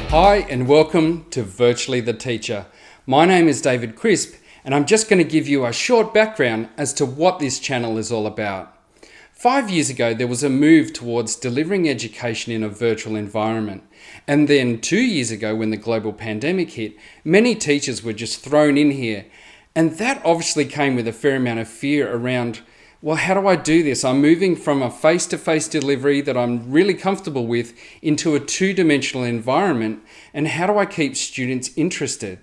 Hi and welcome to Virtually the Teacher. My name is David Crisp and I'm just going to give you a short background as to what this channel is all about. 5 years ago there was a move towards delivering education in a virtual environment, and then 2 years ago when the global pandemic hit, many teachers were just thrown in here, and that obviously came with a fair amount of fear around, well, how do I do this? I'm moving from a face-to-face delivery that I'm really comfortable with into a two-dimensional environment, and how do I keep students interested?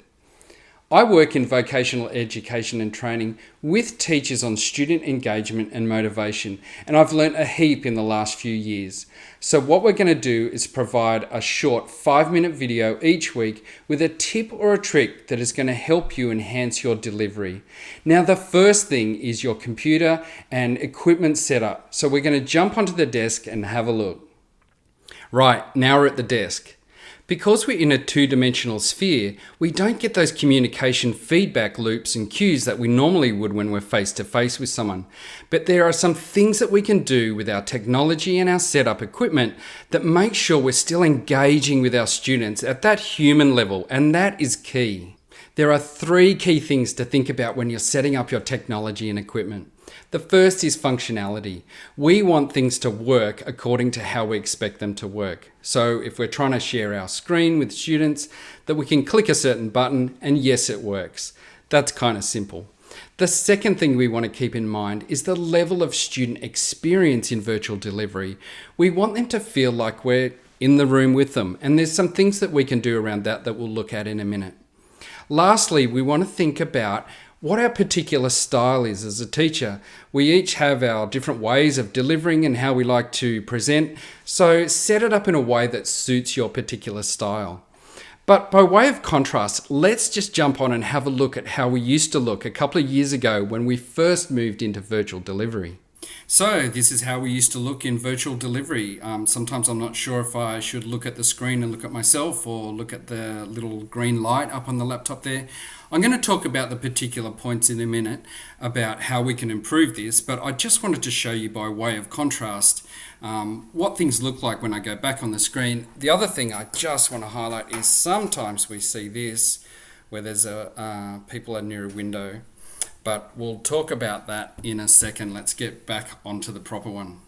I work in vocational education and training with teachers on student engagement and motivation, and I've learnt a heap in the last few years. So what we're going to do is provide a short 5-minute video each week with a tip or a trick that is going to help you enhance your delivery. Now, the first thing is your computer and equipment setup. So we're going to jump onto the desk and have a look. Right, now we're at the desk. Because we're in a two-dimensional sphere, we don't get those communication feedback loops and cues that we normally would when we're face-to-face with someone. But there are some things that we can do with our technology and our setup equipment that make sure we're still engaging with our students at that human level, and that is key. There are 3 key things to think about when you're setting up your technology and equipment. The first is functionality. We want things to work according to how we expect them to work. So if we're trying to share our screen with students, that we can click a certain button and yes, it works. That's kind of simple. The second thing we want to keep in mind is the level of student experience in virtual delivery. We want them to feel like we're in the room with them, and there's some things that we can do around that we'll look at in a minute. Lastly, we want to think about what our particular style is as a teacher. We each have our different ways of delivering and how we like to present, so set it up in a way that suits your particular style. But by way of contrast, let's just jump on and have a look at how we used to look a couple of years ago when we first moved into virtual delivery. So this is how we used to look in virtual delivery. Sometimes I'm not sure if I should look at the screen and look at myself or look at the little green light up on the laptop there. I'm going to talk about the particular points in a minute about how we can improve this, but I just wanted to show you by way of contrast what things look like when I go back on the screen. The other thing I just want to highlight is sometimes we see this where there's people are near a window. But we'll talk about that in a second. Let's get back onto the proper one.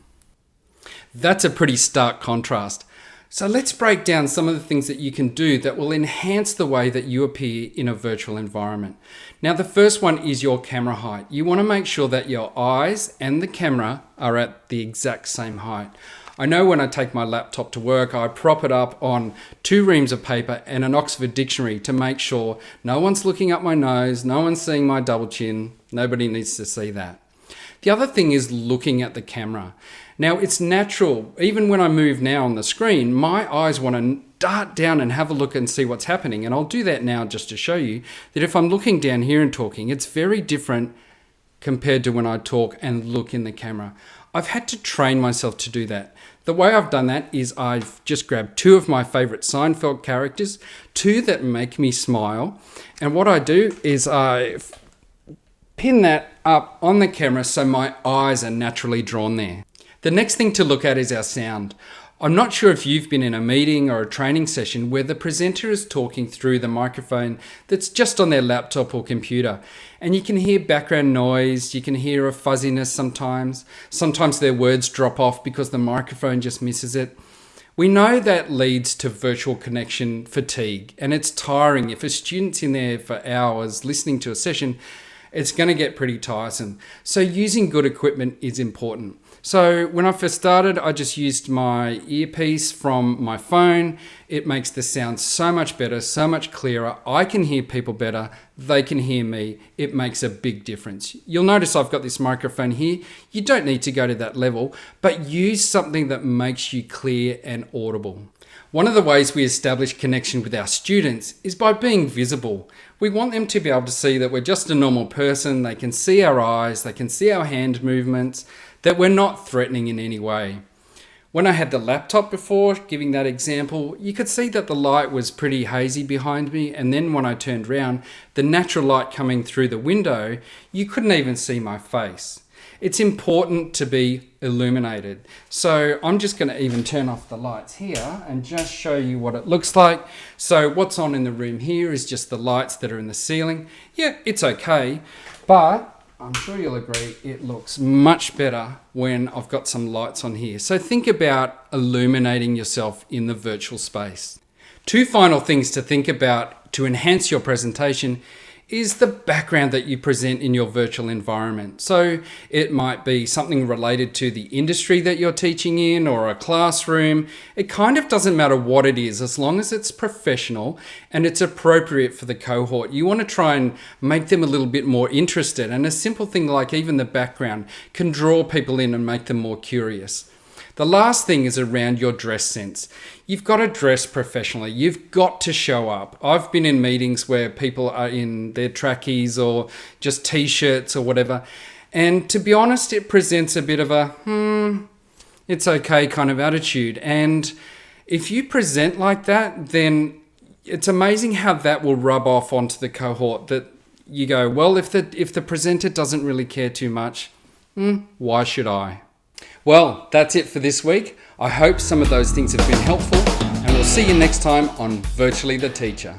That's a pretty stark contrast. So let's break down some of the things that you can do that will enhance the way that you appear in a virtual environment. Now, the first one is your camera height. You want to make sure that your eyes and the camera are at the exact same height. I know when I take my laptop to work, I prop it up on 2 reams of paper and an Oxford dictionary to make sure no one's looking up my nose, no one's seeing my double chin. Nobody needs to see that. The other thing is looking at the camera. Now, it's natural, even when I move now on the screen, my eyes want to dart down and have a look and see what's happening. And I'll do that now just to show you that if I'm looking down here and talking, it's very different compared to when I talk and look in the camera. I've had to train myself to do that. The way I've done that is I've just grabbed 2 of my favorite Seinfeld characters, 2 that make me smile. And what I do is I pin that up on the camera so my eyes are naturally drawn there. The next thing to look at is our sound. I'm not sure if you've been in a meeting or a training session where the presenter is talking through the microphone that's just on their laptop or computer, and you can hear background noise, you can hear a fuzziness sometimes. Sometimes their words drop off because the microphone just misses it. We know that leads to virtual connection fatigue, and it's tiring. If a student's in there for hours listening to a session, it's going to get pretty tiresome. So using good equipment is important. So when I first started, I just used my earpiece from my phone. It makes the sound so much better, so much clearer. I can hear people better. They can hear me. It makes a big difference. You'll notice I've got this microphone here. You don't need to go to that level, but use something that makes you clear and audible. One of the ways we establish connection with our students is by being visible. We want them to be able to see that we're just a normal person. They can see our eyes, they can see our hand movements, that we're not threatening in any way. When I had the laptop before, giving that example, you could see that the light was pretty hazy behind me, and then when I turned around, the natural light coming through the window, you couldn't even see my face. it's important to be illuminated. So I'm just going to even turn off the lights here and just show you what it looks like. So what's on in the room here is just the lights that are in the ceiling. Yeah, it's okay, but I'm sure you'll agree it looks much better when I've got some lights on here. So think about illuminating yourself in the virtual space. Two final things to think about to enhance your presentation is the background that you present in your virtual environment. So it might be something related to the industry that you're teaching in or a classroom. It kind of doesn't matter what it is, as long as it's professional and it's appropriate for the cohort. You want to try and make them a little bit more interested, and a simple thing like even the background can draw people in and make them more curious. The last thing is around your dress sense. You've got to dress professionally. You've got to show up. I've been in meetings where people are in their trackies or just t-shirts or whatever. And to be honest, it presents a bit of a, it's okay kind of attitude. And if you present like that, then it's amazing how that will rub off onto the cohort, that you go, well, if the presenter doesn't really care too much, why should I? Well, that's it for this week. I hope some of those things have been helpful, and we'll see you next time on Virtually the Teacher.